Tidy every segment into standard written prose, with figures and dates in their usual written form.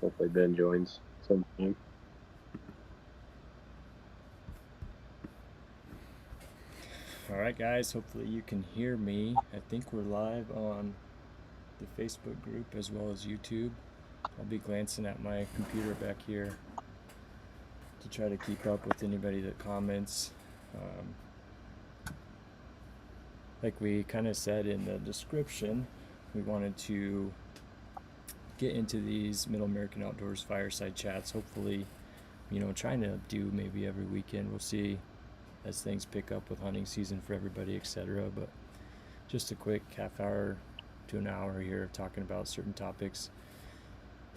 hopefully Ben joins sometime. All right, guys. Hopefully you can hear me. I think we're live on the Facebook group as well as YouTube. I'll be glancing at my computer back here to try to keep up with anybody that comments. Um, like we kind of said in the description, we wanted to get into these Middle American Outdoors fireside chats. Hopefully, trying to do maybe every weekend. We'll see as things pick up with hunting season for everybody, etc. But just a quick half hour to an hour here talking about certain topics.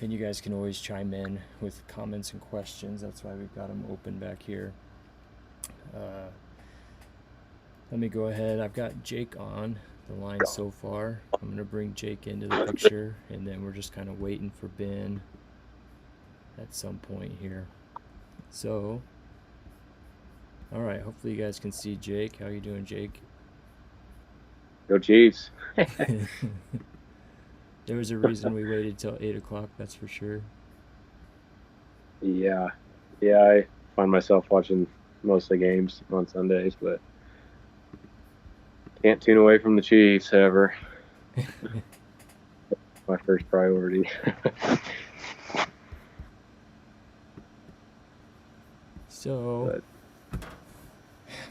And you guys can always chime in with comments and questions. That's why we've got them open back here. Uh, Let me go ahead. I've got Jake on the line so far. I'm going to bring Jake into the picture, and then we're just kind of waiting for Ben at some point here. So, all right. Hopefully you guys can see Jake. How you doing, Jake? Go Chiefs. There was a reason we waited till 8 o'clock, that's for sure. Yeah, yeah. I find myself watching most of the games on Sundays, but can't tune away from the Chiefs ever. My first priority. So, But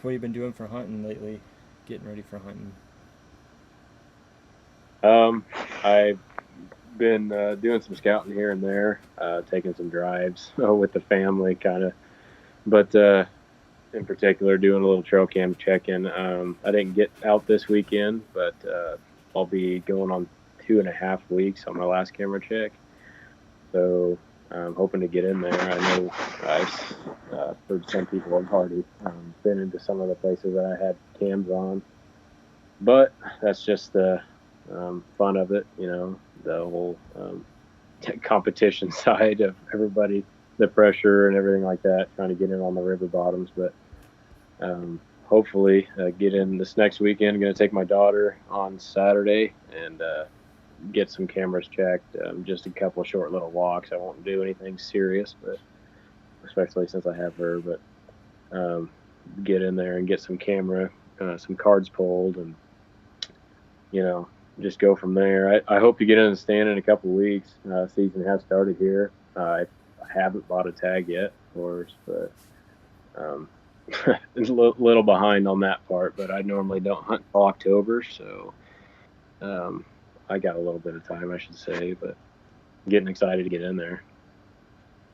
what have you been doing for hunting lately? Getting ready for hunting. I've been doing some scouting here and there, taking some drives with the family, kind of. But in particular, doing a little trail cam check-in. I didn't get out this weekend, but I'll be going on 2.5 weeks on my last camera check. So I'm hoping to get in there. I know I've heard some people have already been into some of the places that I had cams on, but that's just the fun of it, the whole competition side of everybody, the pressure and everything like that, trying to get in on the river bottoms. But hopefully get in this next weekend. I'm going to take my daughter on Saturday and get some cameras checked. Just a couple of short little walks. I won't do anything serious, but especially since I have her. But get in there and get some camera, some cards pulled, and you know just go from there. I hope to get in the stand in a couple of weeks. Season has started here. I haven't bought a tag yet, of course, but um, it's a little behind on that part. But I normally don't hunt until October, so um, I got a little bit of time, I should say. But getting excited to get in there.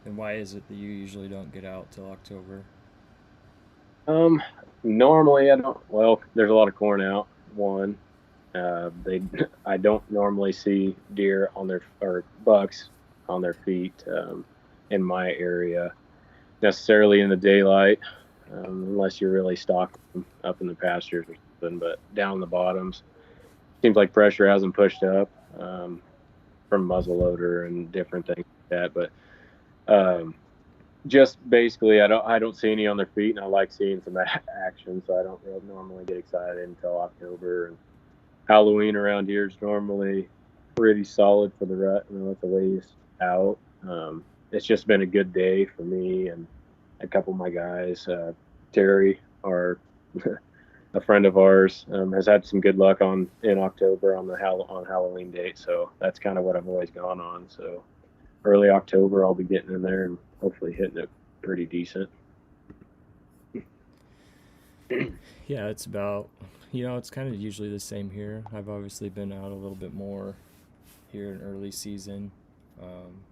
And why is it that you usually don't get out till October? Um, Normally I don't. Well, there's a lot of corn out. One, they I don't normally see deer on their or bucks on their feet in my area necessarily in the daylight, unless you're really stalking them up in the pastures or something. But down the bottoms, seems like pressure hasn't pushed up from muzzleloader and different things like that. But um, just basically, I don't see any on their feet, and I like seeing some action, so I don't really normally get excited until October. And Halloween around here is normally pretty solid for the rut. It's a ways out. It's just been a good day for me and a couple of my guys. Terry, our a friend of ours, has had some good luck on in October on on Halloween date. So that's kind of what I've always gone on. So early October, I'll be getting in there and hopefully hitting it pretty decent. Yeah, it's about, it's kind of usually the same here. I've obviously been out a little bit more here in early season. Um,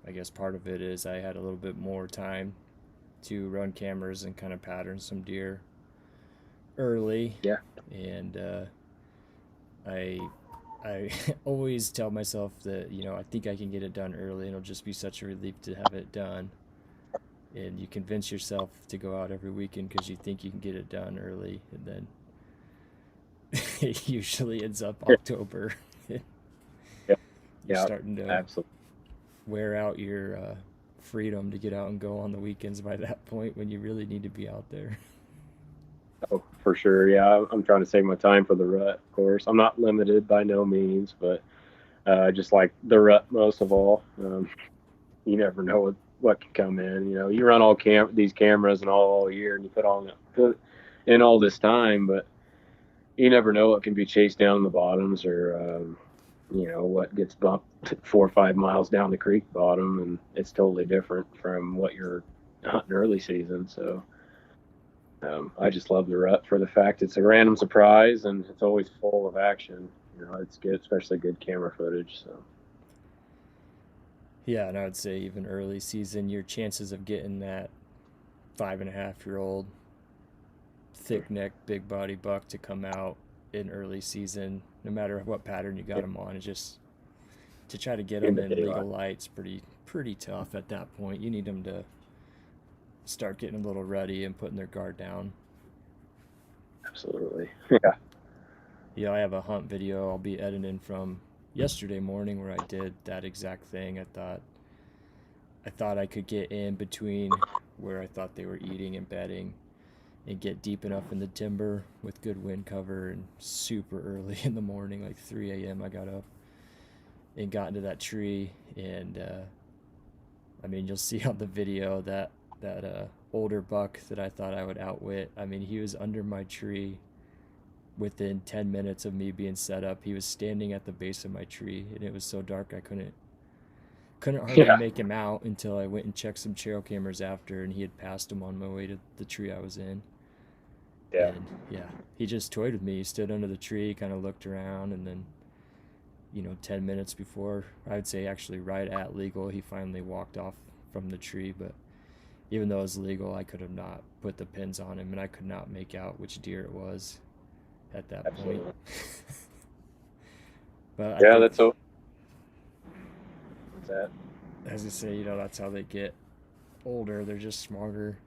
I guess part of it is I had a little bit more time to run cameras and kind of pattern some deer early. Yeah. And I I always tell myself that I think I can get it done early, and it'll just be such a relief to have it done. And you convince yourself to go out every weekend because you think you can get it done early, and then it usually ends up October. Yeah. You're Yeah. starting to Absolutely. wear out your freedom to get out and go on the weekends by that point when you really need to be out there. Oh, for sure. Yeah, I'm trying to save my time for the rut. Of course, I'm not limited by no means, but Just like the rut most of all. You never know what can come in. You know, you run these cameras and all year, and you put in all this time, but you never know what can be chased down in the bottoms, or you know, what gets bumped 4 or 5 miles down the creek bottom, and it's totally different from what you're hunting early season. So I just love the rut for the fact it's a random surprise and it's always full of action. You know, it's good, especially good camera footage. So Yeah, and I would say even early season, your chances of getting that 5.5-year-old thick neck, big body buck to come out in early season, no matter what pattern you got them on, it's just to try to get in them the in legal daylight, light's pretty tough at that point. You need them to start getting a little ruddy and putting their guard down. absolutely. Yeah, Yeah, I have a hunt video I'll be editing from yesterday morning where I did that exact thing. I thought I could get in between where I thought they were eating and bedding and get deep enough in the timber with good wind cover, and super early in the morning, like 3 a.m. I got up and got into that tree. And I mean, you'll see on the video that older buck that I thought I would outwit. I mean, he was under my tree within 10 minutes of me being set up. He was standing at the base of my tree, and it was so dark I couldn't hardly yeah, make him out until I went and checked some trail cameras after, and he had passed him on my way to the tree I was in. yeah. And yeah, he just toyed with me. He stood under the tree, kind of looked around, and then, 10 minutes before, I would say actually right at legal, he finally walked off from the tree. But even though it was legal, I could have not put the pins on him, and I could not make out which deer it was at that point. Absolutely. But I Yeah, think, that's so. What's that? as I say, that's how they get older. They're just smarter.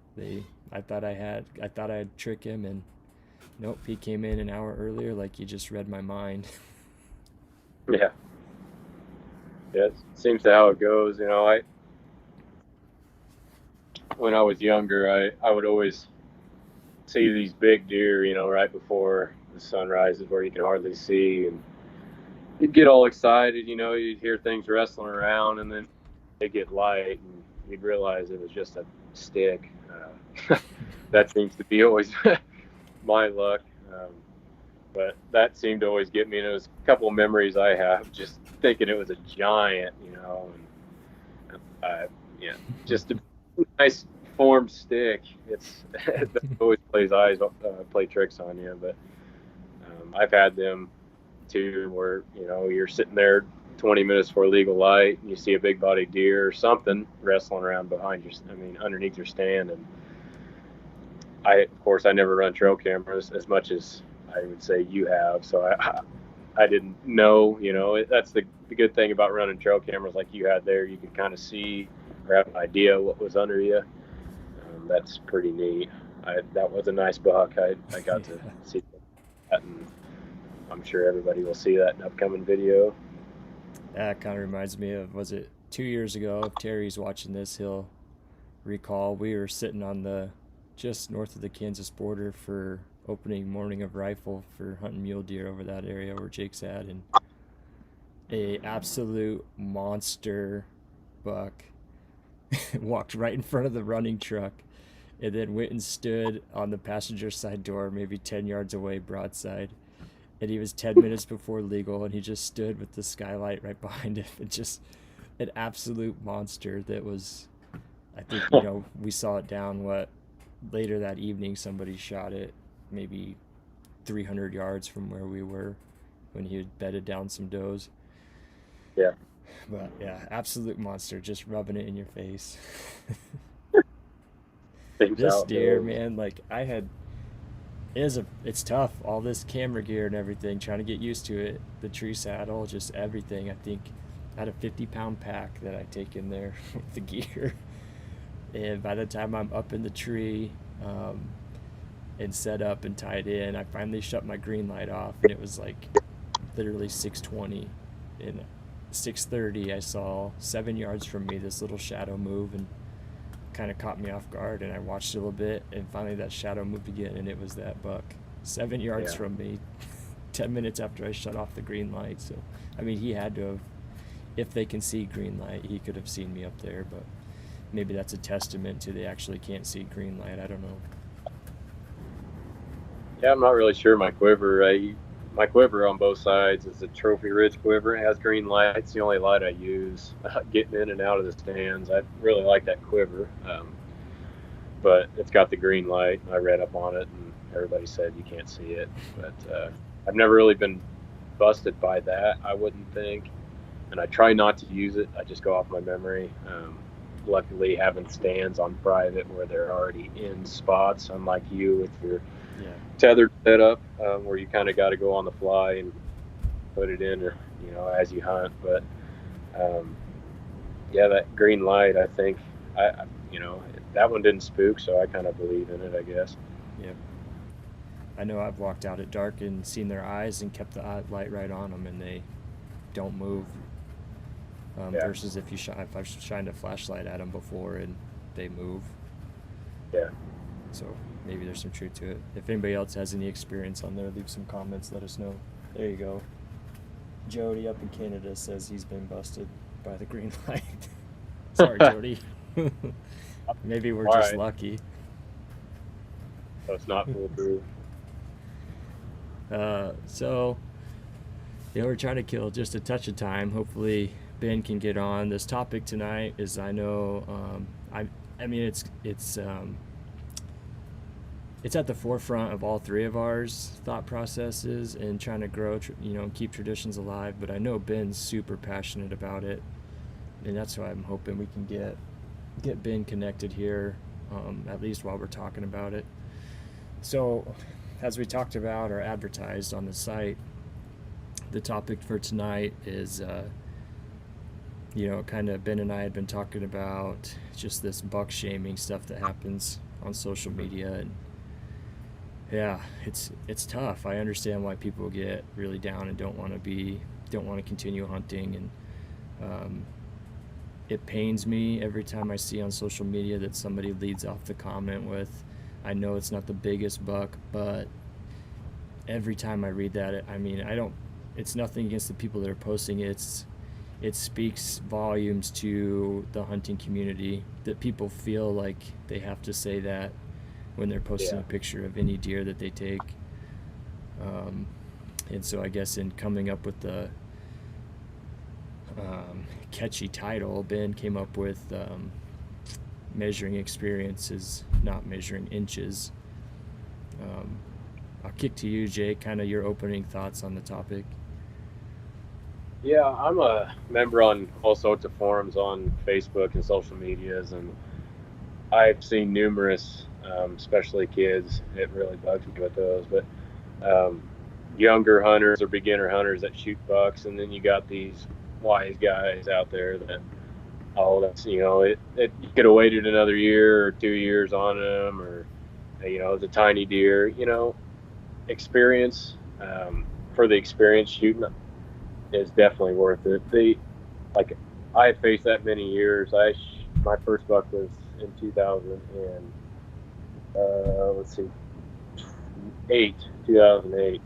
I thought I'd trick him, and nope, he came in an hour earlier, like he just read my mind. Yeah, yeah. It seems to how it goes. You know, I when I was younger, I would always see these big deer. You know, right before the sun rises, where you can hardly see, and you'd get all excited. You know, you'd hear things wrestling around, and then they get light, and you'd realize it was just a stick. That seems to be always my luck. But that seemed to always get me. And it was a couple of memories I have just thinking it was a giant, you know, and yeah, just a nice formed stick. It's that always play tricks on you. But I've had them too, where you're sitting there 20 minutes for legal light, and you see a big bodied deer or something wrestling around behind you. I mean, underneath your stand, and of course, I never run trail cameras as much as I would say you have. So I didn't know, that's the good thing about running trail cameras like you had there. You could kind of see or have an idea what was under you. That's pretty neat. That was a nice buck. I got to Yeah. see that, and I'm sure everybody will see that in upcoming video. That kind of reminds me of, was it 2 years ago? If Terry's watching this, he'll recall we were sitting on the just north of the Kansas border for opening morning of rifle for hunting mule deer over that area where Jake's at, and a absolute monster buck walked right in front of the running truck and then went and stood on the passenger side door maybe 10 yards away broadside, and he was 10 minutes before legal, and he just stood with the skylight right behind him, and just an absolute monster that was, I think, we saw it down later that evening. Somebody shot it maybe 300 yards from where we were when he had bedded down some does. Yeah, But yeah, absolute monster, just rubbing it in your face. seems This how it deer, goes. man, like it's tough. All this camera gear and everything, trying to get used to it. The tree saddle, just everything. I think I had a 50-pound pack that I take in there with the gear. And by the time I'm up in the tree, and set up and tied in, I finally shut my green light off, and it was like literally 6:20. And 6:30, I saw 7 yards from me this little shadow move, and kind of caught me off guard. And I watched it a little bit, and finally that shadow moved again, and it was that buck 7 yards Yeah, from me, 10 minutes after I shut off the green light. So, I mean, he had to have, if they can see green light, he could have seen me up there, but maybe that's a testament to they actually can't see green light. I don't know. Yeah, I'm not really sure my quiver on both sides is a Trophy Ridge quiver. It has green light. It's the only light I use getting in and out of the stands. I really like that quiver, but it's got the green light. I read up on it, and everybody said you can't see it. But I've never really been busted by that, I wouldn't think. And I try not to use it. I just go off my memory. Luckily, having stands on private where they're already in spots, unlike you with your Yeah. tethered setup, where you kind of got to go on the fly and put it in, or as you hunt. But um, yeah, that green light, I think, that one didn't spook, so I kind of believe in it, I guess. Yep. I know I've walked out at dark and seen their eyes and kept the light right on them, and they don't move. Yeah, Versus if I've shined a flashlight at them before and they move. yeah. So maybe there's some truth to it. If anybody else has any experience on there, leave some comments. Let us know. There you go. Jody up in Canada says he's been busted by the green light. Sorry, Jody. Maybe we're All just right. lucky. So it's not foolproof. So, we're trying to kill just a touch of time. Hopefully, Ben can get on. This topic tonight is, I know, I mean, it's at the forefront of all three of ours thought processes and trying to grow, keep traditions alive. But I know Ben's super passionate about it, and that's why I'm hoping we can get Ben connected here, at least while we're talking about it. So, as we talked about or advertised on the site, the topic for tonight is, kind of Ben and I had been talking about just this buck shaming stuff that happens on social media, and yeah, it's tough. I understand why people get really down and don't want to continue hunting, and it pains me every time I see on social media that somebody leads off the comment with, I know it's not the biggest buck, but every time I read that, it's nothing against the people that are posting it. It speaks volumes to the hunting community that people feel like they have to say that when they're posting Yeah. a picture of any deer that they take. And so I guess in coming up with the catchy title, Ben came up with measuring experience is not measuring inches. I'll kick to you, Jake, kind of your opening thoughts on the topic. Yeah, I'm a member on all sorts of forums on Facebook and social medias, and I've seen numerous, especially kids. It really bugs me with those, but um, younger hunters or beginner hunters that shoot bucks, and then you got these wise guys out there that, oh, that's you could have waited another year or 2 years on them, or it's a tiny deer. Experience, for the experience shooting is definitely worth it. Like I faced that many years. My first buck was in 2000 and let's see, 2008,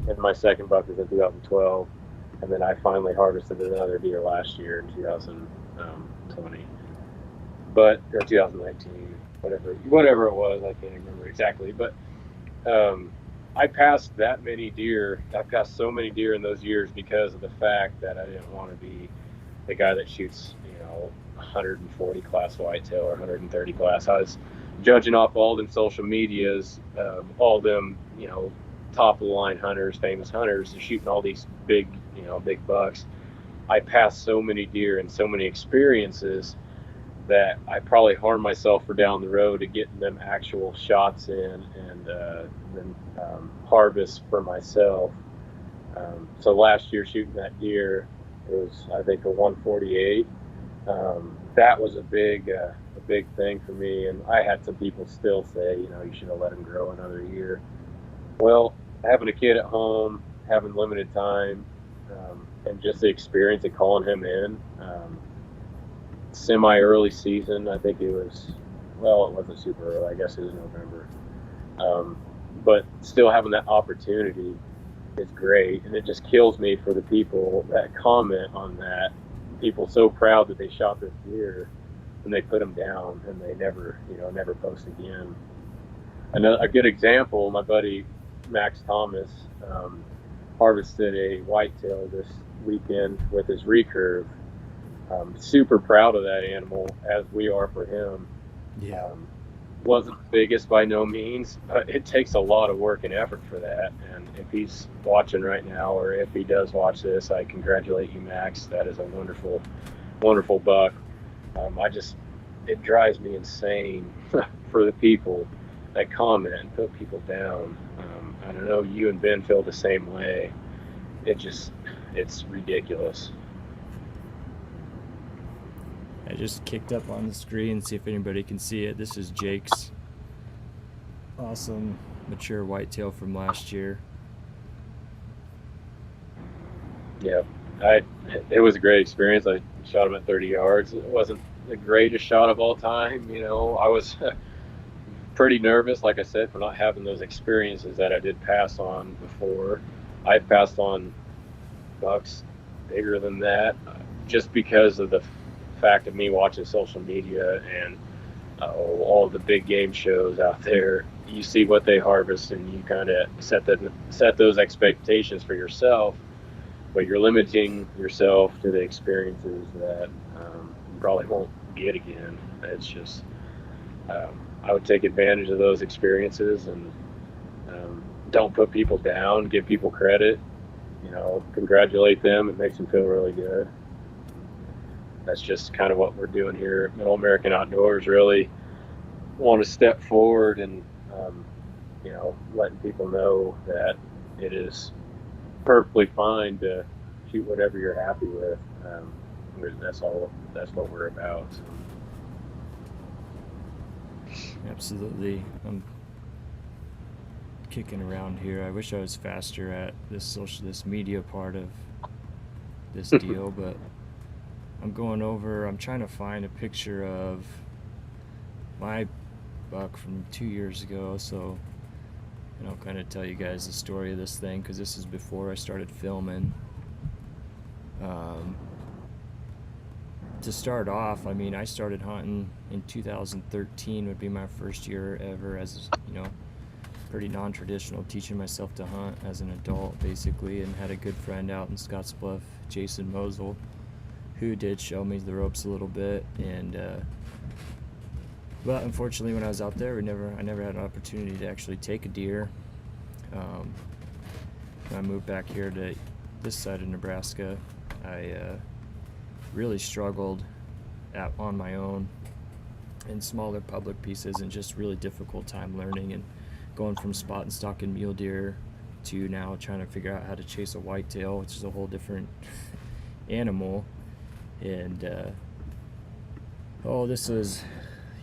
and my second buck was in 2012, and then I finally harvested another deer last year in 2020, or 2019, whatever it was. I can't remember exactly, but I passed that many deer. I passed so many deer in those years because of the fact that I didn't want to be the guy that shoots, 140 class whitetail or 130 class. I was judging off all them social medias, all them, top of the line hunters, famous hunters, shooting all these big bucks. I passed so many deer and so many experiences that I probably harmed myself for down the road to getting them actual shots in, and then harvest for myself. So last year shooting that deer, it was, I think, a 148. That was a big thing for me, and I had some people still say, you should have let him grow another year. Well, having a kid at home, having limited time, and just the experience of calling him in. Semi-early season. I think it wasn't super early. I guess it was November. But still having that opportunity is great, and it just kills me for the people that comment on that. People so proud that they shot this deer, and they put them down, and they never, never post again. A good example, my buddy Max Thomas harvested a whitetail this weekend with his recurve. Super proud of that animal, as we are for him. Yeah. Wasn't the biggest by no means, but it takes a lot of work and effort for that. And if he's watching right now, or if he does watch this, I congratulate you, Max. That is a wonderful, wonderful buck. It drives me insane for the people that comment and put people down. I don't know, you and Ben feel the same way. It's ridiculous. I just kicked up on the screen, see if anybody can see it. This is Jake's awesome mature whitetail from last year. Yeah, it was a great experience. I shot him at 30 yards. It wasn't the greatest shot of all time. I was pretty nervous, like I said, for not having those experiences that I did pass on before. I've passed on bucks bigger than that, just because of the fact of me watching social media and all the big game shows out there. You see what they harvest, and you kind of set those expectations for yourself, but you're limiting yourself to the experiences that you probably won't get again. It's just I would take advantage of those experiences, and don't put people down. Give people credit. Congratulate them. It makes them feel really good. That's just kind of what we're doing here at Middle American Outdoors. Really want to step forward and letting people know that it is perfectly fine to shoot whatever you're happy with. That's all. That's what we're about. So. Absolutely. I'm kicking around here. I wish I was faster at this media part of this deal, but I'm trying to find a picture of my buck from 2 years ago, so I'll kind of tell you guys the story of this thing, because this is before I started filming. To start off, I started hunting in 2013, would be my first year ever as, pretty non-traditional, teaching myself to hunt as an adult, basically, and had a good friend out in Scottsbluff, Jason Mosel, who did show me the ropes a little bit, and but unfortunately when I was out there, I never had an opportunity to actually take a deer. When I moved back here to this side of Nebraska, I really struggled on my own in smaller public pieces, and just really difficult time learning and going from spot and stalking mule deer to now trying to figure out how to chase a whitetail, which is a whole different animal. And this was,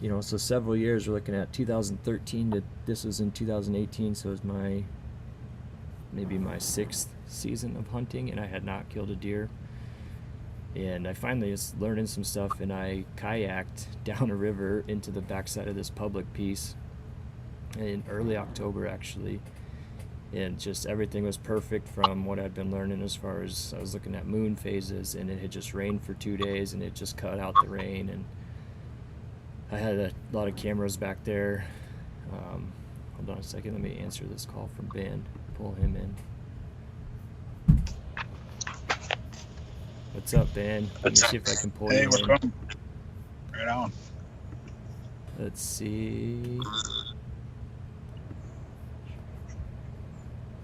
so several years. We're looking at 2013 to this was in 2018, so it was maybe my 6th season of hunting, and I had not killed a deer. And I finally was learning some stuff, and I kayaked down a river into the backside of this public piece in early October, actually. And just everything was perfect from what I'd been learning, as far as I was looking at moon phases, and it had just rained for 2 days, and it just cut out the rain. And I had a lot of cameras back there. Hold on a second, let me answer this call from Ben, pull him in. What's up, Ben? Let me see if I can pull you in. Hey, what's going? Right on. Let's see.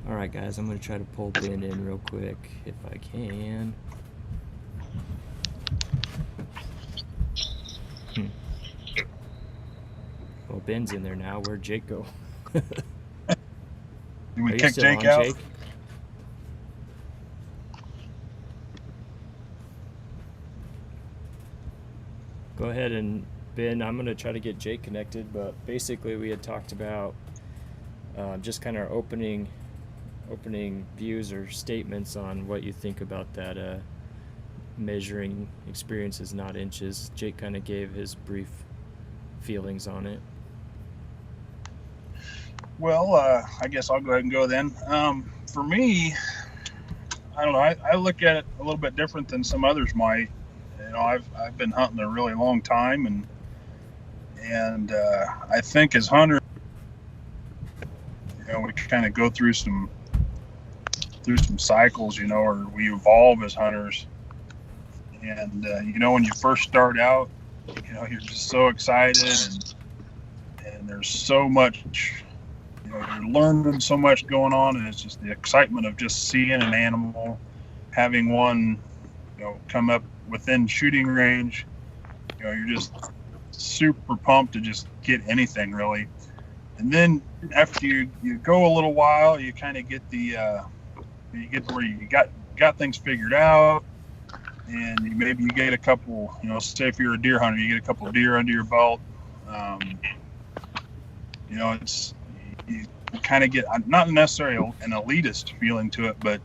Alright guys, I'm going to try to pull Ben in real quick, if I can. Well, Ben's in there now. Where'd Jake go? Did we Are you kick still Jake on, out? Jake? Go ahead, and Ben, I'm going to try to get Jake connected, but basically we had talked about just kind of our opening views or statements on what you think about that measuring experiences, not inches. Jake kind of gave his brief feelings on it. Well, I guess I'll go ahead and go then. For me, I don't know. I look at it a little bit different than some others might. I've been hunting a really long time, and I think as hunters, we kind of go through some cycles, or we evolve as hunters. And when you first start out, you're just so excited, and there's so much. You're learning so much going on, and it's just the excitement of just seeing an animal, having one, come up within shooting range. You're just super pumped to just get anything really. And then after you go a little while, you kind of get you get to where you got things figured out, and maybe you get a couple, say if you're a deer hunter, you get a couple of deer under your belt. It's you kind of get not necessarily an elitist feeling to it, but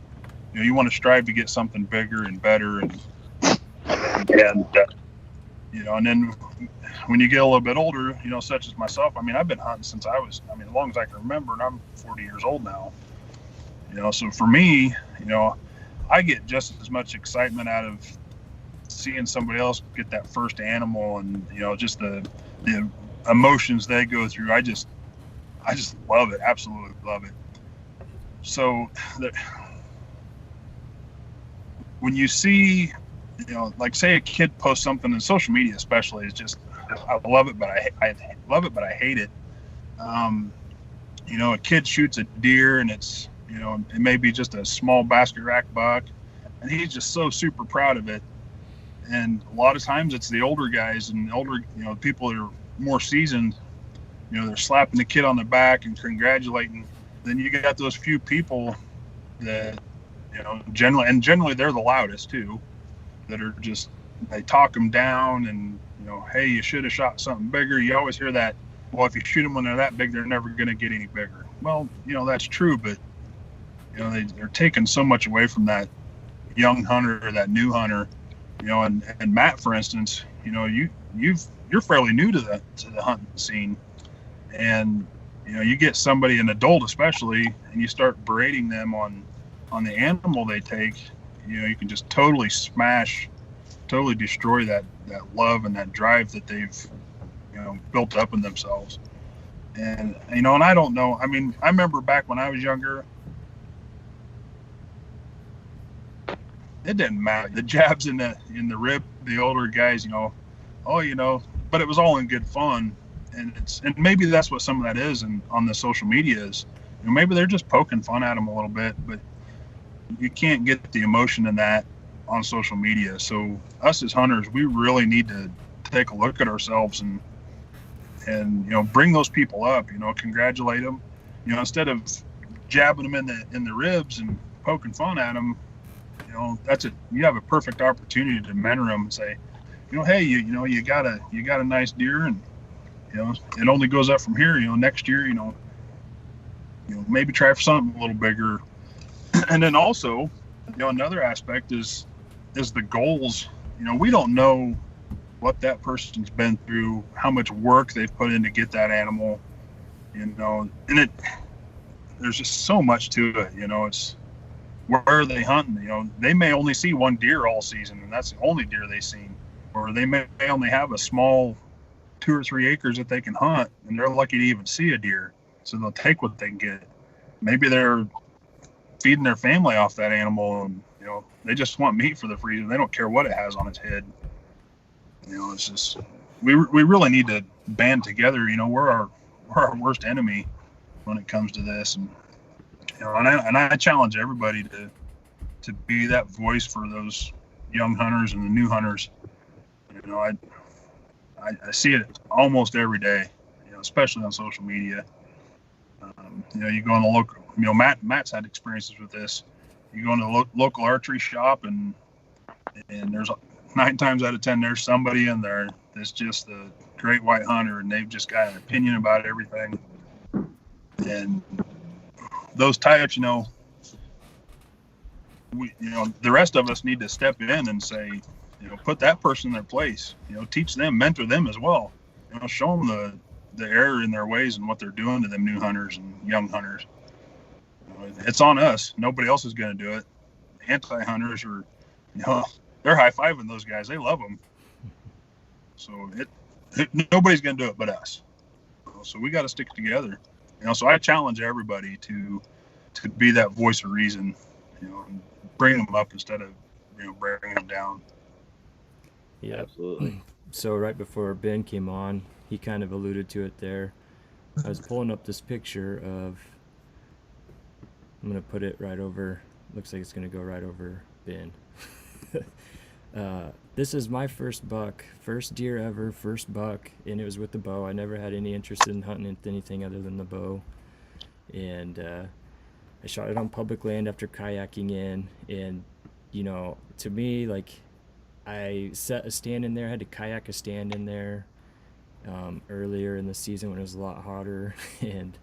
you want to strive to get something bigger and better, and and then when you get a little bit older, such as myself, I've been hunting since as long as I can remember, and I'm 40 years old now. So for me, I get just as much excitement out of seeing somebody else get that first animal, and just the emotions they go through. I just love it, absolutely love it. So when you see, like say a kid posts something in social media, especially, it's just, I love it, but I love it, but I hate it. A kid shoots a deer, and it's, it may be just a small basket rack buck, and he's just so super proud of it. And a lot of times it's the older guys and people that are more seasoned, they're slapping the kid on the back and congratulating. Then you got those few people that, generally they're the loudest too, that are just, they talk them down, and, hey, you should have shot something bigger. You always hear that, well, if you shoot them when they're that big, they're never going to get any bigger. Well, that's true, but, they're taking so much away from that young hunter or that new hunter, and Matt, for instance, you're fairly new to the hunting scene. And you get somebody, an adult especially, and you start berating them on the animal they take, you can just totally destroy that love and that drive that they've built up in themselves. And and I don't know, I remember back when I was younger, it didn't matter, the jabs in the rib, the older guys, but it was all in good fun. And maybe that's what some of that is, and on the social media is, maybe they're just poking fun at them a little bit, but you can't get the emotion in that on social media. So us as hunters, we really need to take a look at ourselves and bring those people up, congratulate them, instead of jabbing them in the ribs and poking fun at them. You have a perfect opportunity to mentor them and say, hey, you got a nice deer, and it only goes up from here. Next year, maybe try for something a little bigger. And then also, another aspect is the goals. We don't know what that person's been through, how much work they've put in to get that animal, and there's just so much to it. It's, where are they hunting? They may only see one deer all season, and that's the only deer they've seen. Or they may only have a small 2 or 3 acres that they can hunt, and they're lucky to even see a deer. So they'll take what they can get. Maybe they're feeding their family off that animal, and they just want meat for the freezer. They don't care what it has on its head. It's just, we really need to band together. We're our worst enemy when it comes to this, and I challenge everybody to be that voice for those young hunters and the new hunters. I see it almost every day, especially on social media. You go in the local, Matt's had experiences with this. You go into the local archery shop, and there's 9 times out of 10, there's somebody in there that's just a great white hunter, and they've just got an opinion about everything. And those types, the rest of us need to step in and say, put that person in their place, teach them, mentor them as well, show them the error in their ways and what they're doing to them new hunters and young hunters. It's on us. Nobody else is going to do it. Anti-hunters are, they're high-fiving those guys. They love them. So nobody's going to do it but us. So we got to stick together. So I challenge everybody to be that voice of reason, and bring them up instead of, bringing them down. Yeah, absolutely. So right before Ben came on, he kind of alluded to it there. I was pulling up this picture of, I'm going to put it right over, looks like it's going to go right over Ben. This is my first buck, first deer ever, first buck, and it was with the bow. I never had any interest in hunting anything other than the bow. And I shot it on public land after kayaking in, and to me, like, I set a stand in there. I had to kayak a stand in there earlier in the season when it was a lot hotter, and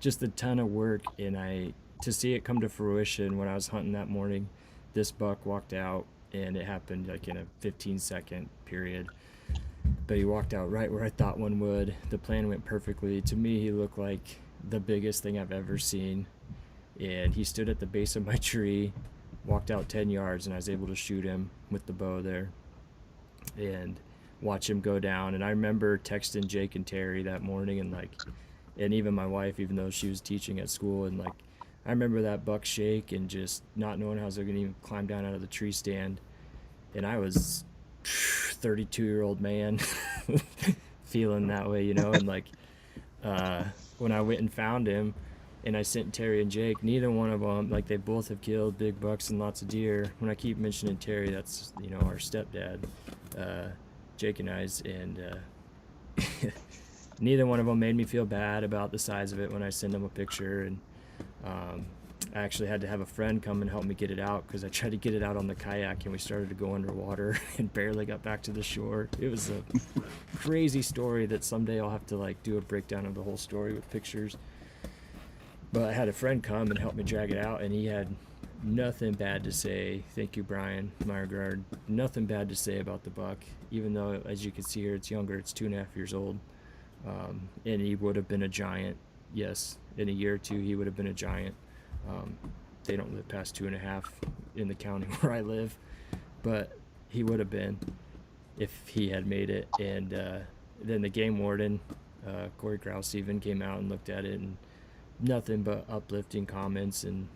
just a ton of work. And to see it come to fruition when I was hunting that morning, this buck walked out, and it happened like in a 15-second period. But he walked out right where I thought one would. The plan went perfectly. To me, he looked like the biggest thing I've ever seen. And he stood at the base of my tree, walked out 10 yards, and I was able to shoot him with the bow there and watch him go down. And I remember texting Jake and Terry that morning, and even my wife, even though she was teaching at school, and I remember that buck shake and just not knowing how I was going to even climb down out of the tree stand. And I was 32-year-old man feeling that way, and when I went and found him, and I sent Terry and Jake, neither one of them, they both have killed big bucks and lots of deer. When I keep mentioning Terry, that's, our stepdad, Jake and I's, and neither one of them made me feel bad about the size of it when I send them a picture. And I actually had to have a friend come and help me get it out, because I tried to get it out on the kayak and we started to go underwater and barely got back to the shore. It was a crazy story that someday I'll have to do a breakdown of the whole story with pictures. But I had a friend come and help me drag it out, and he had nothing bad to say. Thank you, Brian Meyergard. Nothing bad to say about the buck, even though, as you can see here, it's younger. It's 2.5 years old. And he would have been a giant. Yes, in a year or two, he would have been a giant. They don't live past 2.5 in the county where I live, but he would have been if he had made it. And then the game warden, Corey Krause, even came out and looked at it, and nothing but uplifting comments and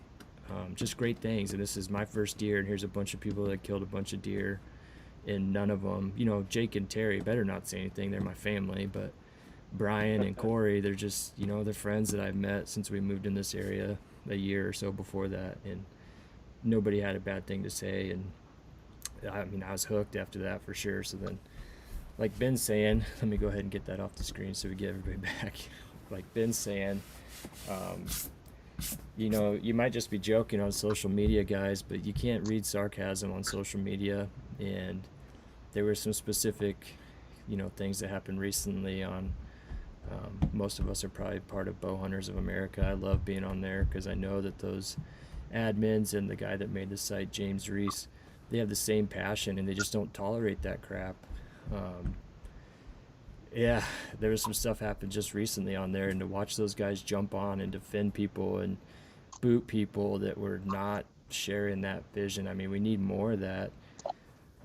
just great things. And this is my first deer, and here's a bunch of people that killed a bunch of deer, and none of them, Jake and Terry better not say anything, they're my family, but Brian and Corey, they're just, they're friends that I've met since we moved in this area a year or so before that, and nobody had a bad thing to say. And I was hooked after that for sure. So then, like Ben's saying, let me go ahead and get that off the screen so we get everybody back. Like Ben's saying, you might just be joking on social media, guys, but you can't read sarcasm on social media. And there were some specific, things that happened recently on, most of us are probably part of Bow Hunters of America. I love being on there because I know that those admins and the guy that made the site, James Reese, they have the same passion, and they just don't tolerate that crap. Yeah, there was some stuff happened just recently on there, and to watch those guys jump on and defend people and boot people that were not sharing that vision. We need more of that.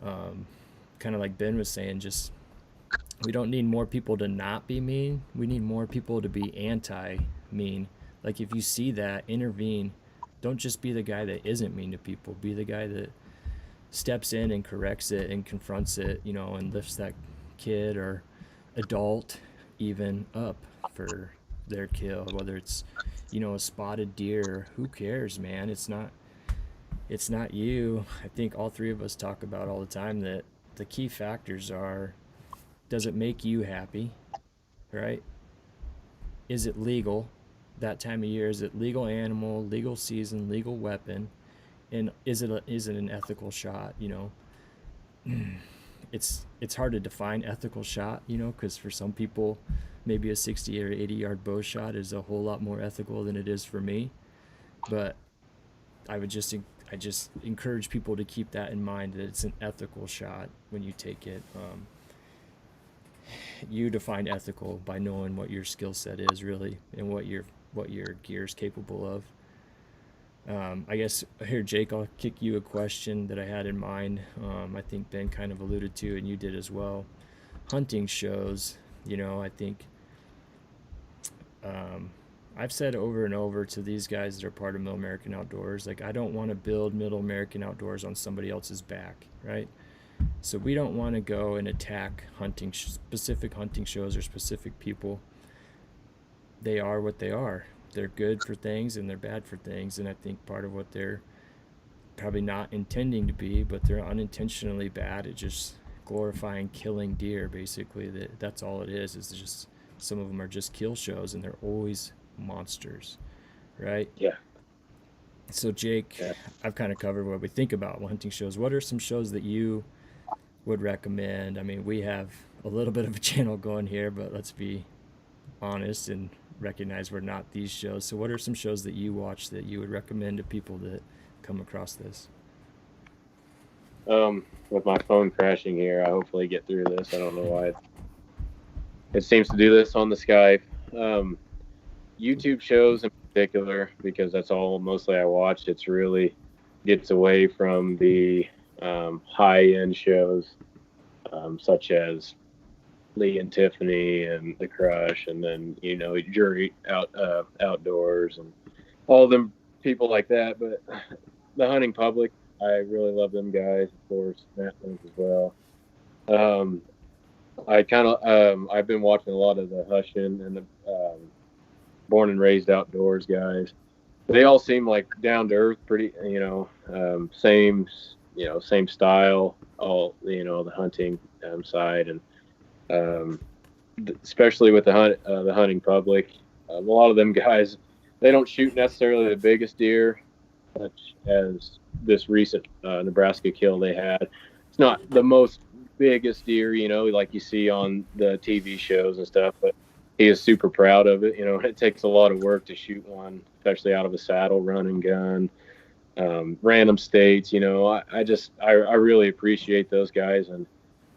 Kind of like Ben was saying, just we don't need more people to not be mean. We need more people to be anti-mean. Like, if you see that, intervene. Don't just be the guy that isn't mean to people. Be the guy that steps in and corrects it and confronts it, and lifts that kid or adult even up for their kill, whether it's, a spotted deer. Who cares, man? It's not you. I think all three of us talk about all the time that the key factors are, does it make you happy, right? Is it legal that time of year? Is it legal animal, legal season, legal weapon? And is it an ethical shot? It's hard to define ethical shot, because for some people, maybe a 60 or 80-yard bow shot is a whole lot more ethical than it is for me. But I just encourage people to keep that in mind, that it's an ethical shot when you take it. you define ethical by knowing what your skill set is really and what your gear is capable of. I guess here, Jake, I'll kick you a question that I had in mind. I think Ben kind of alluded to, and you did as well. Hunting shows, I think I've said over and over to these guys that are part of Middle American Outdoors, like, I don't want to build Middle American Outdoors on somebody else's back, right? So we don't want to go and attack specific hunting shows or specific people. They are what they are. They're good for things and they're bad for things, and I think part of what they're probably not intending to be, but they're unintentionally bad at just glorifying killing deer. Basically, that's all it is just some of them are just kill shows and they're always monsters, right? Yeah. So Jake, I've kind of covered what we think about hunting shows. What are some shows that you would recommend? I mean, we have a little bit of a channel going here, but let's be honest and recognize we're not these shows. So what are some shows that you watch that you would recommend to people that come across this? With my phone crashing here, I hopefully get through this. I don't know why it seems to do this on the Skype. YouTube shows in particular, because that's all mostly I watch. It's really gets away from the high-end shows, such as Lee and Tiffany and The Crush, and then Jury Outdoors and all them people like that. But the hunting public, I really love them guys. Of course, Matt Link as well. I've been watching a lot of the Hushin and the Born and Raised Outdoors guys. They all seem like down to earth, pretty, same style, all, the hunting side, and especially with the hunting public, a lot of them guys, they don't shoot necessarily the biggest deer, such as this recent Nebraska kill they had. It's not the most biggest deer, like you see on the TV shows and stuff, but he is super proud of it. It takes a lot of work to shoot one, especially out of a saddle, run and gun, random states. I really appreciate those guys, and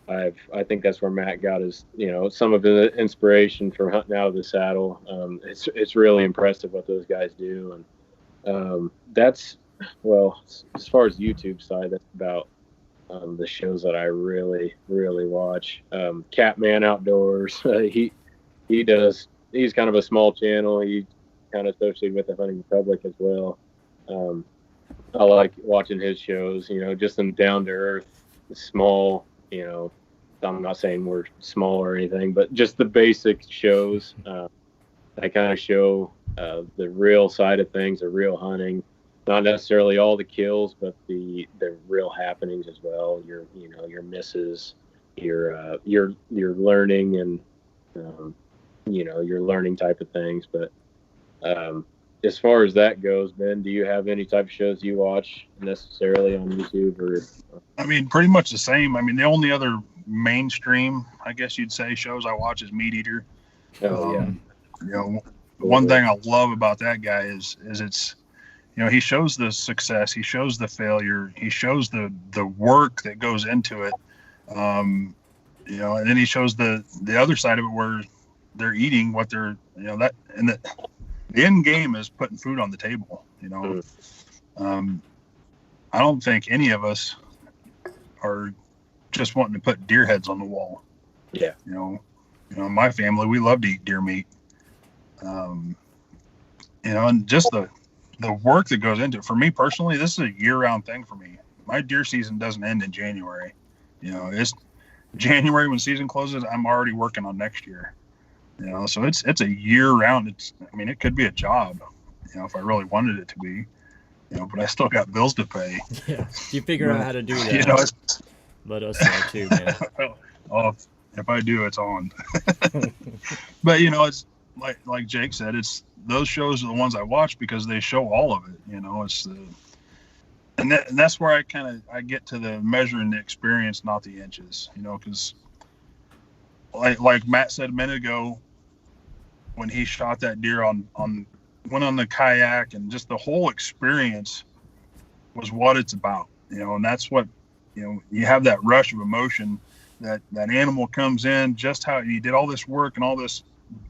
I think that's where Matt got his, some of the inspiration for hunting out of the saddle. It's really impressive what those guys do, and that's, well, as far as YouTube side, that's about the shows that I really, really watch. Catman Outdoors, he's kind of a small channel. He kind of associated with the hunting public as well. I like watching his shows, just in down to earth, small, I'm not saying we're small or anything, but just the basic shows that kind of show the real side of things, the real hunting, not necessarily all the kills, but the real happenings as well. Your misses, your learning, and your learning type of things. But as far as that goes, Ben, do you have any type of shows you watch necessarily on YouTube? Or I mean, pretty much the same. I mean, the only other mainstream, I guess you'd say, shows I watch is Meat Eater. One thing I love about that guy is it's, he shows the success, he shows the failure, he shows the work that goes into it. And then he shows the other side of it where they're eating what they're, that, and the end game is putting food on the table. I don't think any of us are just wanting to put deer heads on the wall. Yeah. My family, we love to eat deer meat. And just the work that goes into it. For me personally, this is a year-round thing for me. My deer season doesn't end in January. It's January when season closes, I'm already working on next year. So it's a year-round. It could be a job, if I really wanted it to be. But I still got bills to pay. Yeah, you figure out how to do that. Let us know too, man. Well, if I do, it's on. But it's like Jake said, it's those shows are the ones I watch because they show all of it. It's and that's where I get to the measuring the experience, not the inches. Because like Matt said a minute ago, when he shot that deer went on the kayak, and just the whole experience was what it's about. And that's what you have that rush of emotion that animal comes in just how you did all this work and all this,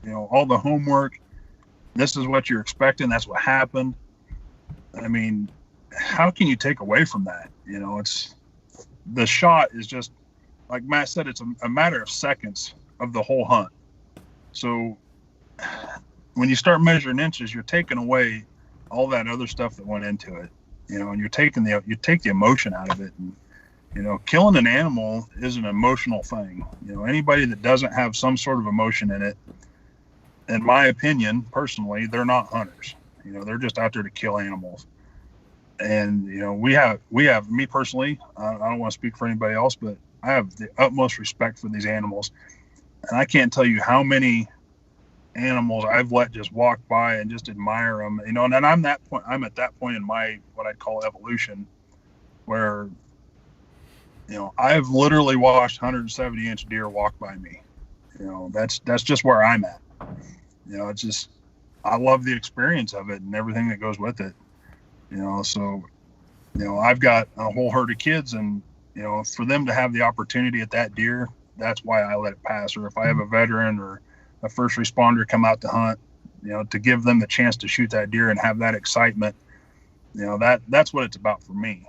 all the homework. This is what you're expecting. That's what happened. I mean, how can you take away from that? It's the shot is just like Matt said. It's a matter of seconds of the whole hunt. So when you start measuring inches, you're taking away all that other stuff that went into it. And you take the emotion out of it. And killing an animal is an emotional thing. Anybody that doesn't have some sort of emotion in it, in my opinion, personally, they're not hunters. They're just out there to kill animals. And we have me personally. I don't want to speak for anybody else, but I have the utmost respect for these animals, and I can't tell you how many animals I've let just walk by and just admire them. And I'm at that point in my what I'd call evolution, where I've literally watched 170-inch deer walk by me. That's just where I'm at. It's just, I love the experience of it and everything that goes with it. So I've got a whole herd of kids, and for them to have the opportunity at that deer, that's why I let it pass. Or if I have a veteran or a first responder come out to hunt, to give them the chance to shoot that deer and have that excitement, that's what it's about for me.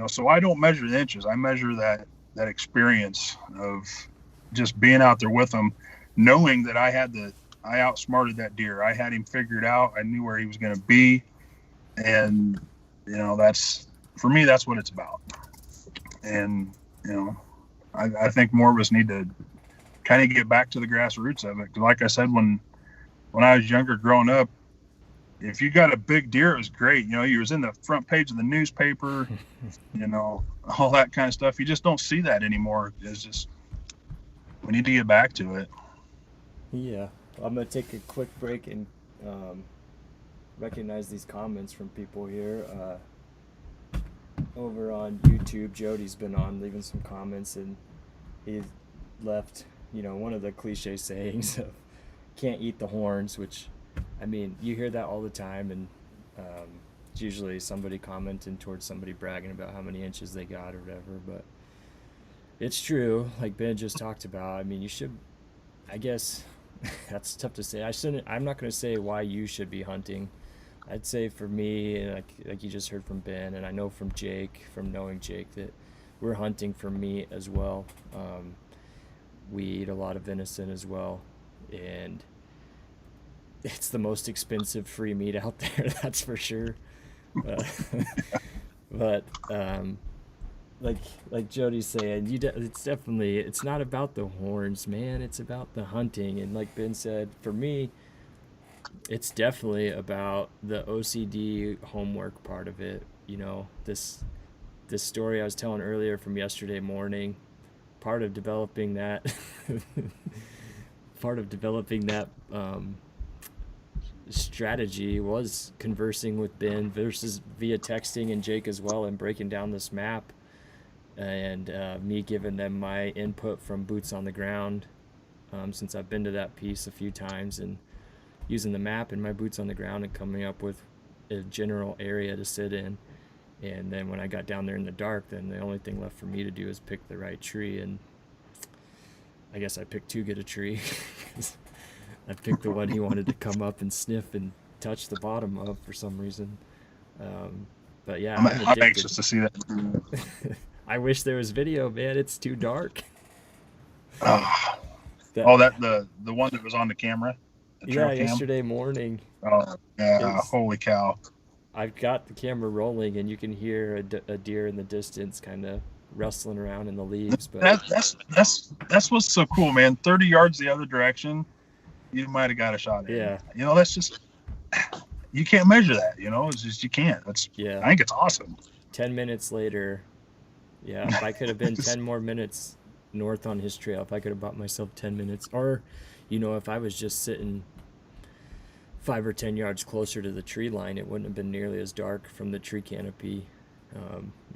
So I don't measure the inches. I measure that experience of just being out there with them, knowing that I outsmarted that deer. I had him figured out. I knew where he was going to be. And, that's, for me, that's what it's about. And, I think more of us need to kind of get back to the grassroots of it. Because like I said, when I was younger growing up, if you got a big deer, it was great. You was in the front page of the newspaper, all that kind of stuff. You just don't see that anymore. It's just, we need to get back to it. Yeah. I'm going to take a quick break and recognize these comments from people here. Over on YouTube, Jody's been on leaving some comments, and he left, one of the cliche sayings of can't eat the horns, which, I mean, you hear that all the time, and it's usually somebody commenting towards somebody bragging about how many inches they got or whatever, but it's true, like Ben just talked about. I mean, you should, I guess, that's tough to say. I'm not going to say why you should be hunting. I'd say for me, like you just heard from Ben, and I know from Jake, from knowing Jake, that we're hunting for meat as well. We eat a lot of venison as well, and it's the most expensive free meat out there, that's for sure. But like Jody's saying, it's not about the horns, man. It's about the hunting. And like Ben said, for me, it's definitely about the OCD homework part of it. This story I was telling earlier from yesterday morning, part of developing that strategy was conversing with Ben versus via texting, and Jake as well, and breaking down this map, and me giving them my input from boots on the ground, since I've been to that piece a few times, and using the map and my boots on the ground and coming up with a general area to sit in. And then when I got down there in the dark, then the only thing left for me to do is pick the right tree, and I guess I picked too good a tree. I picked the one he wanted to come up and sniff and touch the bottom of for some reason. But yeah, I'm anxious to see that. I wish there was video, man. It's too dark. The one that was on the camera. Yeah, yesterday morning. Oh yeah! Holy cow! I've got the camera rolling, and you can hear a deer in the distance, kind of rustling around in the leaves. But that's what's so cool, man. 30 yards the other direction, you might have got a shot at it. That's just, you can't measure that. It's just, you can't. I think it's awesome. 10 minutes later, if I could have been 10 more minutes north on his trail, if I could have bought myself 10 minutes, or if I was just sitting 5 or 10 yards closer to the tree line, it wouldn't have been nearly as dark from the tree canopy,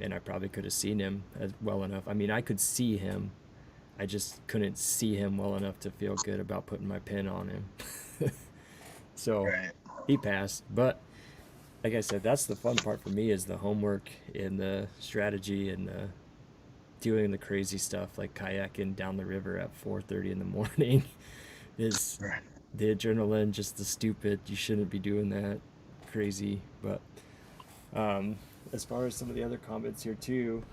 and I probably could have seen him well enough. I mean, I could see him, I just couldn't see him well enough to feel good about putting my pin on him. So he passed. But like I said, that's the fun part for me, is the homework and the strategy and the doing the crazy stuff like kayaking down the river at 4:30 in the morning is Right. the adrenaline, just the stupid. You shouldn't be doing that, crazy. But as far as some of the other comments here too,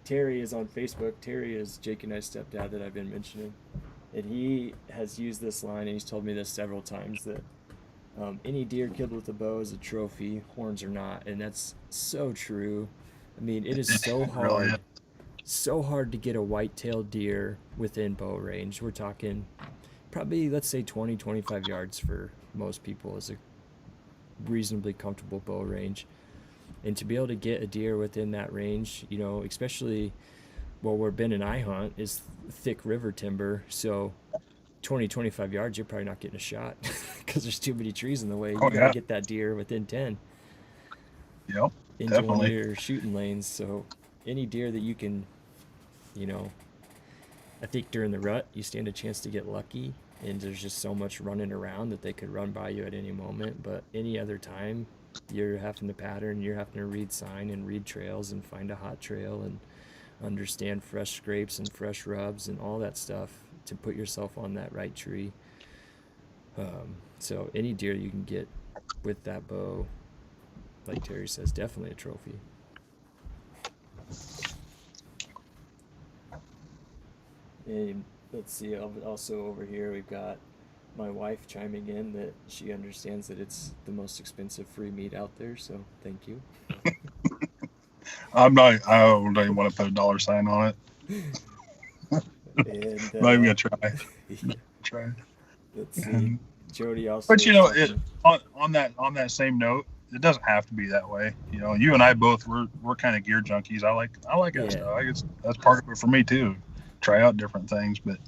Terry is on Facebook. Terry is Jake and I's stepdad that I've been mentioning, and he has used this line, and he's told me this several times, that any deer killed with a bow is a trophy, horns or not, and that's so true. I mean, it is so It really hard, so hard to get a white-tailed deer within bow range. We're talking probably, let's say 20, 25 yards for most people is a reasonably comfortable bow range. And to be able to get a deer within that range, you know, especially where Ben and I hunt is thick river timber. So 20, 25 yards, you're probably not getting a shot because there's too many trees in the way. You Oh got to yeah. get that deer within 10 Yep. into one of Definitely. your shooting lanes. So any deer that you can, you know, I think during the rut, you stand a chance to get lucky. And there's just so much running around that they could run by you at any moment. But any other time, you're having to pattern, you're having to read sign and read trails and find a hot trail and understand fresh scrapes and fresh rubs and all that stuff to put yourself on that right tree. So any deer you can get with that bow, like Terry says, definitely a trophy. And let's see, also over here we've got my wife chiming in that she understands that it's the most expensive free meat out there, so thank you. I'm not. I don't even want to put a dollar sign on it. And I'm not even gonna try. yeah, Try. let's see. And, Jody also but you was know, it talking. on that same note, it doesn't have to be that way. You know, you and I both we're kind of gear junkies. I like that Yeah, stuff. I guess that's part of it for me too. Try out different things, but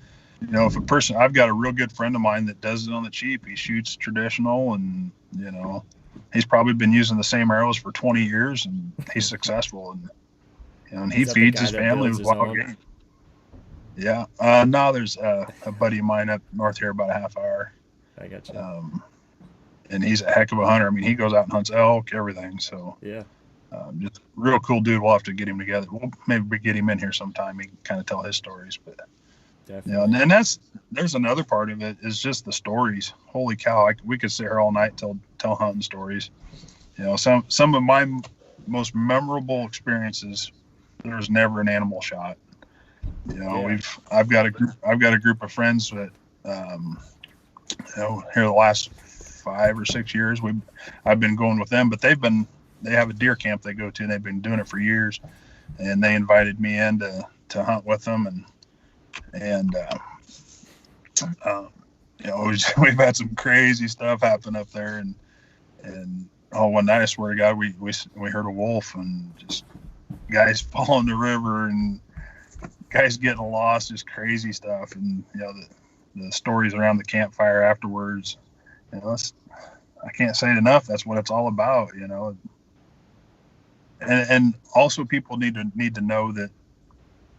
you know, if a person, I've got a real good friend of mine that does it on the cheap. He shoots traditional, and you know, he's probably been using the same arrows for 20 years, and he's successful, and you know, and he is that the feeds guy his that family builds with his wild own? game. Yeah. Now there's a buddy of mine up north here, about a half hour, I got you. um, and he's a heck of a hunter. I mean, he goes out and hunts elk, everything. So Yeah, just real cool dude. We'll have to get him together. We'll maybe get him in here sometime. He can kind of tell his stories, but. Yeah, definitely. and there's another part of it is just the stories. Holy cow, we could sit here all night tell hunting stories. You know, some of my most memorable experiences. There's never an animal shot. You know, Yeah, I've got a group of friends that you know, here the last 5 or 6 years I've been going with them, but they have a deer camp they go to, and they've been doing it for years, and they invited me in to hunt with them, and um, you know, we've had some crazy stuff happen up there, and one night I swear to God, we heard a wolf, and just guys falling the river, and guys getting lost, just crazy stuff, and you know, the stories around the campfire afterwards. You know, I can't say it enough. That's what it's all about. You know, and also people need to know that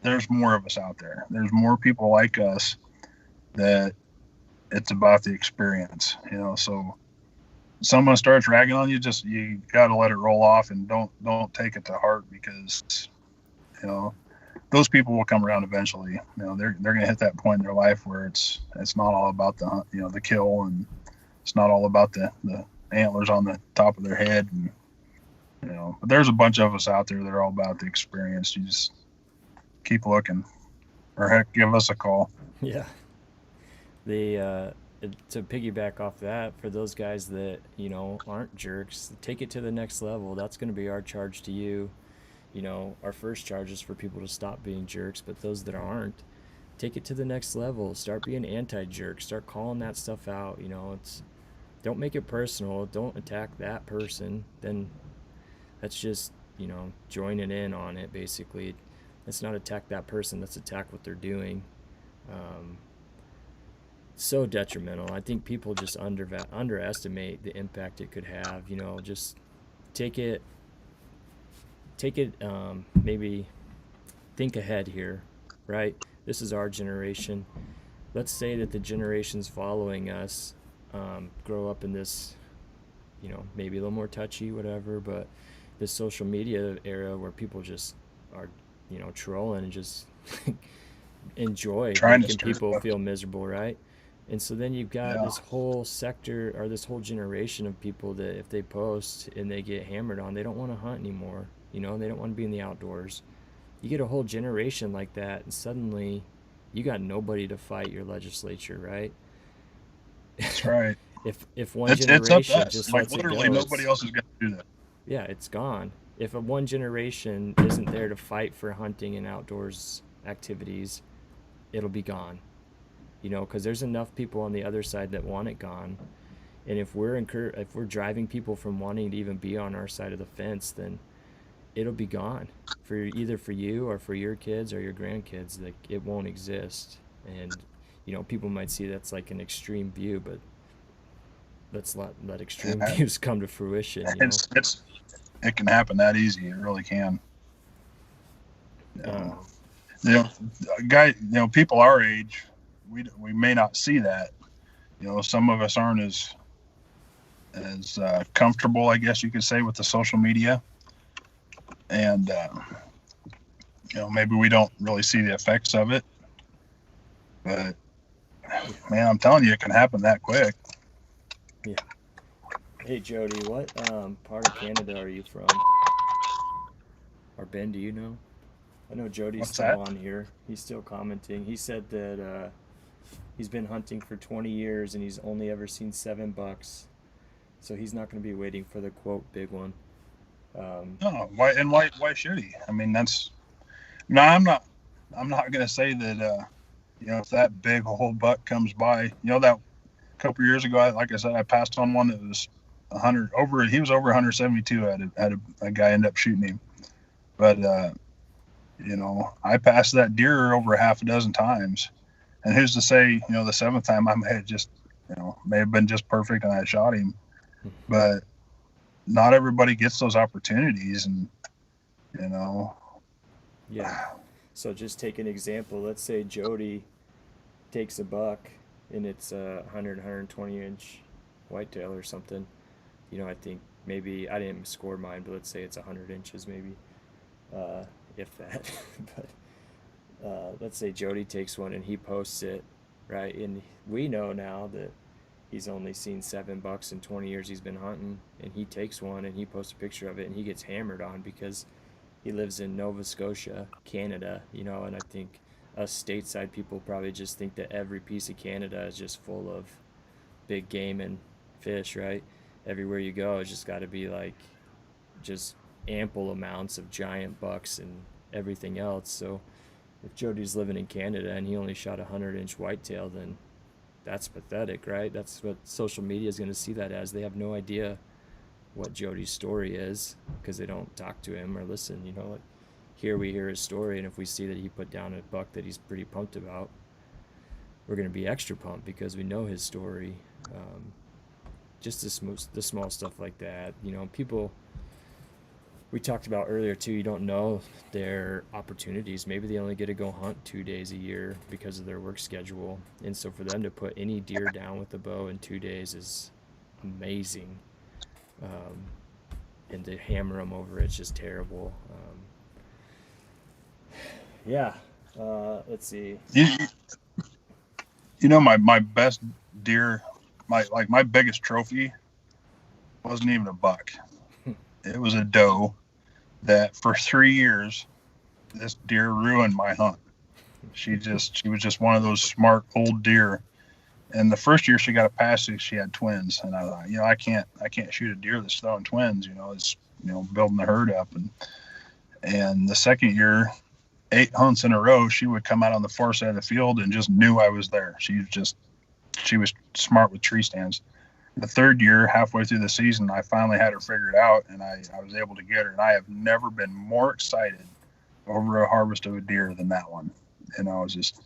there's more of us out there. There's more people like us that it's about the experience, you know. So someone starts ragging on you, just you got to let it roll off, and don't take it to heart, because you know those people will come around eventually. You know, they're going to hit that point in their life where it's not all about the, you know, the kill, and it's not all about the antlers on the top of their head, and you know. But there's a bunch of us out there that are all about the experience. You just keep looking, or heck, give us a call. yeah. The to piggyback off that, for those guys that, you know, aren't jerks, take it to the next level. That's going to be our charge to you. You know, our first charge is for people to stop being jerks, but those that aren't, take it to the next level. Start being anti-jerk. Start calling that stuff out. You know, it's, don't make it personal. Don't attack that person. Then that's just, you know, joining in on it. Basically, let's not attack that person. Let's attack what they're doing. Um, so detrimental. I think people just underestimate the impact it could have. You know, just take it, maybe think ahead here, right? This is our generation. Let's say that the generations following us grow up in this, you know, maybe a little more touchy, whatever, but this social media era where people just are, trolling and just enjoy Trying to making stir people stuff. feel miserable, right? And so then you've got Yeah. this whole sector or this whole generation of people that if they post and they get hammered on, they don't want to hunt anymore, and they don't want to be in the outdoors. You get a whole generation like that, and suddenly you got nobody to fight your legislature, right? That's right. If one It's up to generation us. just Like lets it literally go, nobody else is going to do that. yeah, it's gone. If a one generation isn't there to fight for hunting and outdoors activities, it'll be gone. Because there's enough people on the other side that want it gone. And if we're driving people from wanting to even be on our side of the fence, then it'll be gone for either for you or for your kids or your grandkids. Like it won't exist. And people might see that's like an extreme view, but let's let extreme Yeah. views come to fruition. It can happen that easy. It really can. Um, You know, people our age, we may not see that. Some of us aren't as comfortable, I guess you could say, with the social media, and maybe we don't really see the effects of it. But man, I'm telling you, it can happen that quick. yeah. Hey Jody, what part of Canada are you from? Or Ben, do you know? I know Jody's What's still that? on here. He's still commenting. He said that he's been hunting for 20 years and he's only ever seen 7 bucks. So he's not going to be waiting for the quote big one. No, why should he? I mean, no, I'm not going to say that. If that big whole buck comes by, that a couple years ago, like I said, I passed on one that was 100 over. He was over 172. Had a guy end up shooting him, but I passed that deer over half a dozen times, and who's to say, the seventh time I may have been just perfect and I shot him, but not everybody gets those opportunities, and Yeah. So just take an example. Let's say Jody takes a buck and it's a 120 inch whitetail or something. I think maybe I didn't score mine, but let's say it's 100 inches maybe, if that. But let's say Jody takes one and he posts it, right? And we know now that he's only seen 7 bucks in 20 years he's been hunting, and he takes one and he posts a picture of it and he gets hammered on because he lives in Nova Scotia, Canada, and I think us stateside people probably just think that every piece of Canada is just full of big game and fish, right? Everywhere you go, it's just got to be like just ample amounts of giant bucks and everything else. So if Jody's living in Canada and he only shot a 100-inch whitetail, then that's pathetic, right? That's what social media is going to see that as. They have no idea what Jody's story is because they don't talk to him or listen. Like here we hear his story, and if we see that he put down a buck that he's pretty pumped about, we're going to be extra pumped because we know his story. Just the small stuff like that. People we talked about earlier too, you don't know their opportunities. Maybe they only get to go hunt 2 days a year because of their work schedule. And so for them to put any deer down with a bow in 2 days is amazing. And to hammer them over it's just terrible. Yeah. Let's see. My best deer, my biggest trophy wasn't even a buck. It was a doe that for 3 years, this deer ruined my hunt. She was just one of those smart old deer. And the first year she got a pass, she had twins, and I thought, I can't shoot a deer that's throwing twins. It's building the herd up, and the second year, 8 hunts in a row, she would come out on the far side of the field and just knew I was there. She was smart with tree stands. The third year, halfway through the season, I finally had her figured out, and I was able to get her. And I have never been more excited over a harvest of a deer than that one. It's just,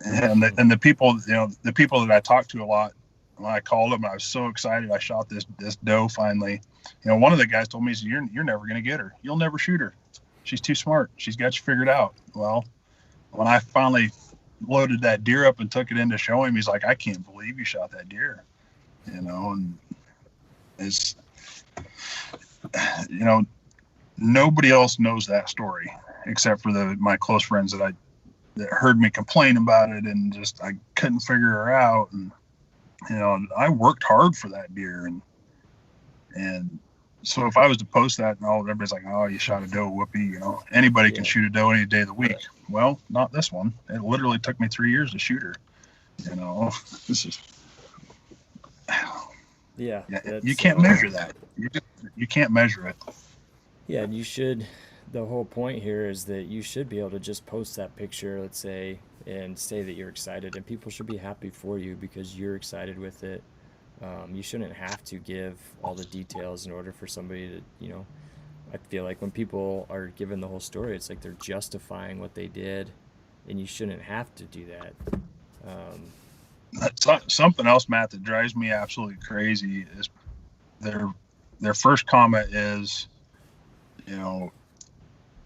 and the people, the people that I talked to a lot, when I called them, I was so excited. I shot this doe finally. One of the guys told me, "You're never going to get her. You'll never shoot her. She's too smart. She's got you figured out." Well, when I finally loaded that deer up and took it in to show him, he's like, "I can't believe you shot that deer." And it's, nobody else knows that story except for my close friends that heard me complain about it, and just I couldn't figure her out. And I worked hard for that deer, and so if I was to post that, and everybody's like, "Oh, you shot a doe, whoopee," anybody can shoot a doe any day of the week. Well, not this one. It literally took me 3 years to shoot her. This is you can't measure that. You can't measure it. Yeah, and you should. The whole point here is that you should be able to just post that picture, let's say, and say that you're excited, and people should be happy for you because you're excited with it. You shouldn't have to give all the details in order for somebody to, I feel like when people are given the whole story, it's like they're justifying what they did, and you shouldn't have to do that. That's something else, Matt, that drives me absolutely crazy is their first comment is,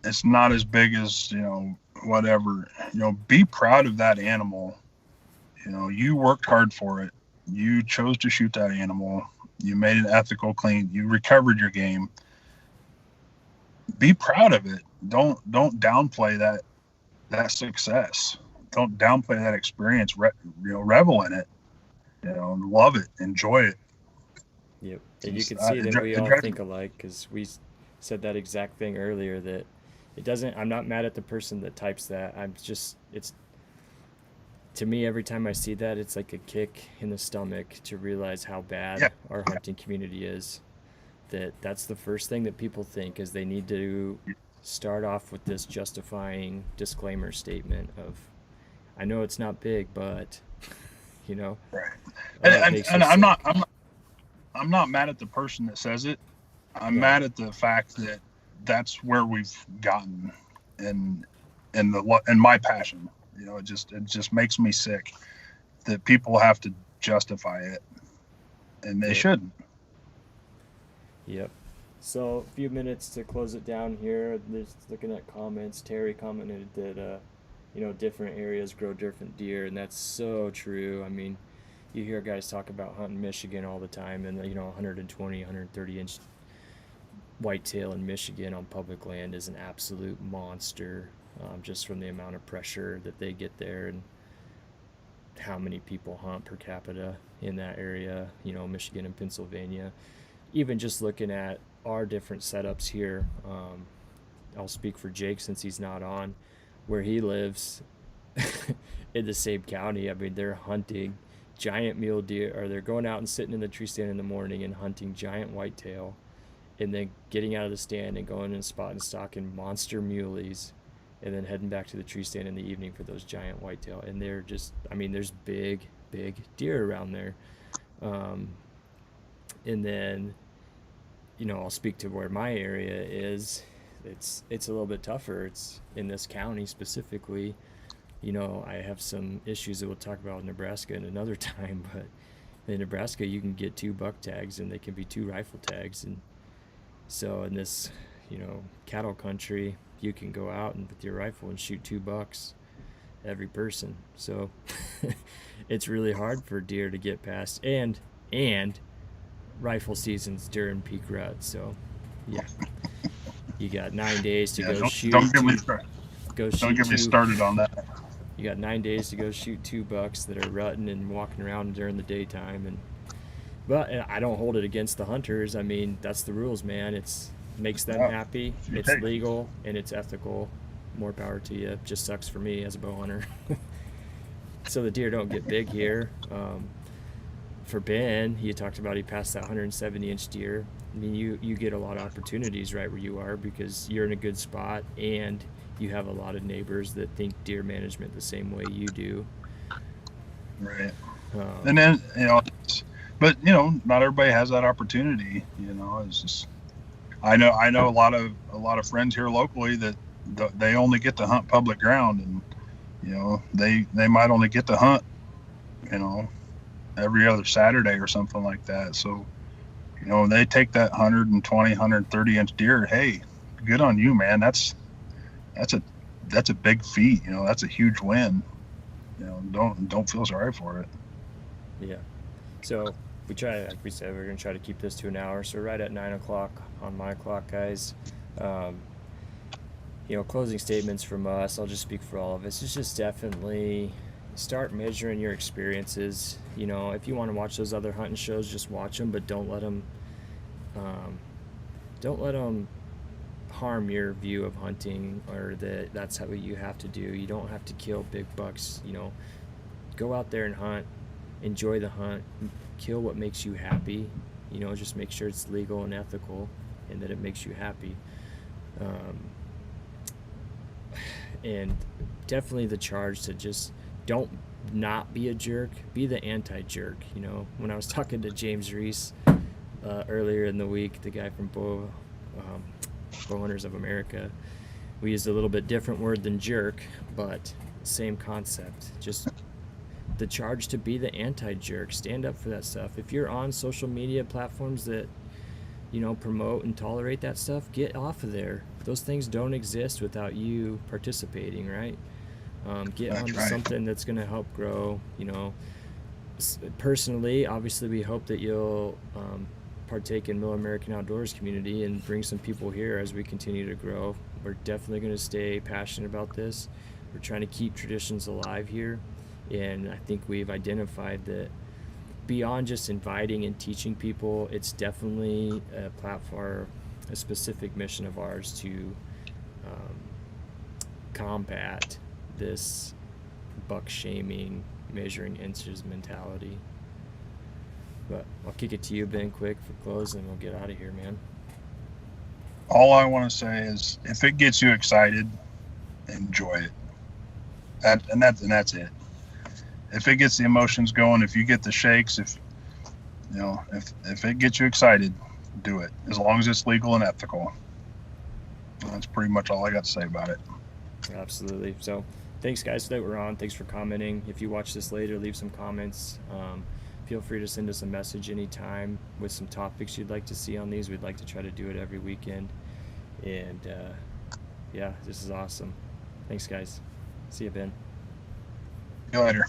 it's not as big as, whatever. Be proud of that animal. You worked hard for it. You chose to shoot that animal. You made it ethical, clean. You recovered your game. Be proud of it. Don't downplay that success. Don't downplay that experience. Revel in it. Love it. Enjoy it. Yep. And you can see that we all think alike because we said that exact thing earlier, that it doesn't, I'm not mad at the person that types that. It's, to me, every time I see that, it's like a kick in the stomach to realize how bad our hunting community is. That's the first thing that people think is they need to start off with this justifying disclaimer statement of, I know it's not big, but, Right. And I'm not mad at the person that says it. I'm mad at the fact that that's where we've gotten in my passion. It just makes me sick that people have to justify it, and they shouldn't. Yep. So a few minutes to close it down here. Just looking at comments, Terry commented that different areas grow different deer, and that's so true. I mean, you hear guys talk about hunting Michigan all the time, and 120, 130 inch whitetail in Michigan on public land is an absolute monster, just from the amount of pressure that they get there and how many people hunt per capita in that area, Michigan and Pennsylvania. Even just looking at our different setups here, I'll speak for Jake since he's not on, where he lives in the same county. I mean, they're hunting giant mule deer, or they're going out and sitting in the tree stand in the morning and hunting giant whitetail, and then getting out of the stand and going and spot and stalking monster muleys, and then heading back to the tree stand in the evening for those giant whitetail. And they're just, there's big deer around there. And then, I'll speak to where my area is. It's a little bit tougher. It's in this county specifically. I have some issues that we'll talk about in Nebraska in another time, but in Nebraska you can get 2 buck tags and they can be 2 rifle tags. And so in this, cattle country, you can go out and with your rifle and shoot 2 bucks every person. So it's really hard for deer to get past, and rifle seasons during peak rut. So yeah, you got 9 days to go shoot. Don't get me started on that. You got 9 days to go shoot 2 bucks that are rutting and walking around during the daytime. But I don't hold it against the hunters. I mean, that's the rules, man. It makes them happy. It's legal and it's ethical. More power to you. It just sucks for me as a bow hunter. So the deer don't get big here. For Ben, he talked about he passed that 170 inch deer. I mean, you get a lot of opportunities right where you are because you're in a good spot and you have a lot of neighbors that think deer management the same way you do. Right. And then, but not everybody has that opportunity. It's just, I know a lot of friends here locally that they only get to hunt public ground, and they might only get to hunt every other Saturday or something like that. So they take that 120, 130 inch deer. Hey, good on you, man. That's a big feat. That's a huge win. Don't feel sorry for it. Yeah. So we try, like we said, we're gonna try to keep this to an hour. So right at 9 o'clock on my clock, guys. Um, closing statements from us, I'll just speak for all of us. It's just definitely start measuring your experiences. If you want to watch those other hunting shows, just watch them, but um, don't let them harm your view of hunting, or that that's how you have to do. You don't have to kill big bucks. Go out there and hunt, enjoy the hunt, kill what makes you happy. Just make sure it's legal and ethical, and that it makes you happy. Um, and definitely the charge to just don't not be a jerk, be the anti-jerk. When I was talking to James Reese earlier in the week, the guy from Bow Hunters of America, we used a little bit different word than jerk, but same concept. Just the charge to be the anti-jerk, stand up for that stuff. If you're on social media platforms that promote and tolerate that stuff, get off of there. Those things don't exist without you participating, right? Get That's onto right. something that's going to help grow. Personally, obviously, we hope that you'll partake in Middle American Outdoors community and bring some people here as we continue to grow. We're definitely going to stay passionate about this. We're trying to keep traditions alive here, and I think we've identified that beyond just inviting and teaching people, it's definitely a platform, a specific mission of ours to combat this buck shaming, measuring inches mentality. But I'll kick it to you, Ben, quick for close, and we'll get out of here, man. All I want to say is, if it gets you excited, enjoy it. That's it. If it gets the emotions going, if you get the shakes, if it gets you excited, do it. As long as it's legal and ethical. That's pretty much all I got to say about it. Absolutely. So thanks, guys, that were on. Thanks for commenting. If you watch this later, leave some comments. Feel free to send us a message anytime with some topics you'd like to see on these. We'd like to try to do it every weekend. And yeah, this is awesome. Thanks, guys. See you, Ben. See you later.